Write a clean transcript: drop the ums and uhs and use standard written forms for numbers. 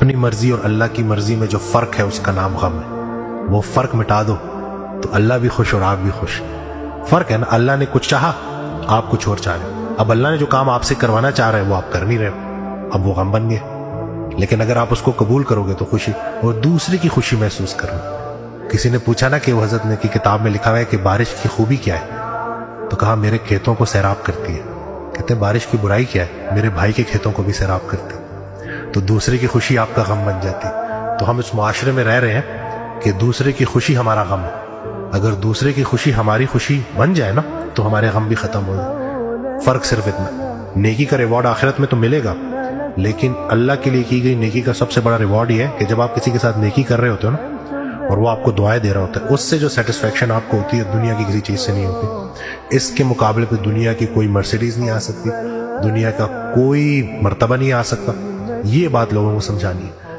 اپنی مرضی اور اللہ کی مرضی میں جو فرق ہے اس کا نام غم ہے. وہ فرق مٹا دو تو اللہ بھی خوش اور آپ بھی خوش. فرق ہے نا, اللہ نے کچھ چاہا, آپ کچھ اور چاہ رہے ہو. اب اللہ نے جو کام آپ سے کروانا چاہ رہے ہیں وہ آپ کر نہیں رہے ہو, اب وہ غم بن گئے. لیکن اگر آپ اس کو قبول کرو گے تو خوشی, اور دوسرے کی خوشی محسوس کرو. کسی نے پوچھا نا کہ وہ حضرت نے کی کتاب میں لکھا ہوا ہے کہ بارش کی خوبی کیا ہے, تو کہا میرے کھیتوں کو سیراب کرتی ہے. کہتے ہیں بارش کی برائی کیا ہے, میرے بھائی کے کھیتوں کو بھی سیراب کرتی ہے. تو دوسرے کی خوشی آپ کا غم بن جاتی. تو ہم اس معاشرے میں رہ رہے ہیں کہ دوسرے کی خوشی ہمارا غم ہے. اگر دوسرے کی خوشی ہماری خوشی بن جائے نا تو ہمارے غم بھی ختم ہو جائے. فرق صرف اتنا, نیکی کا ریوارڈ آخرت میں تو ملے گا, لیکن اللہ کے لیے کی گئی نیکی کا سب سے بڑا ریوارڈ یہ ہے کہ جب آپ کسی کے ساتھ نیکی کر رہے ہوتے ہو نا اور وہ آپ کو دعائیں دے رہا ہوتا ہے, اس سے جو سیٹسفیکشن آپ کو ہوتی ہے دنیا کی کسی چیز سے نہیں ہوتی. اس کے مقابلے پہ دنیا کی کوئی مرسیڈیز نہیں آ سکتی, دنیا کا کوئی مرتبہ نہیں آ سکتا. یہ بات لوگوں کو سمجھانی ہے.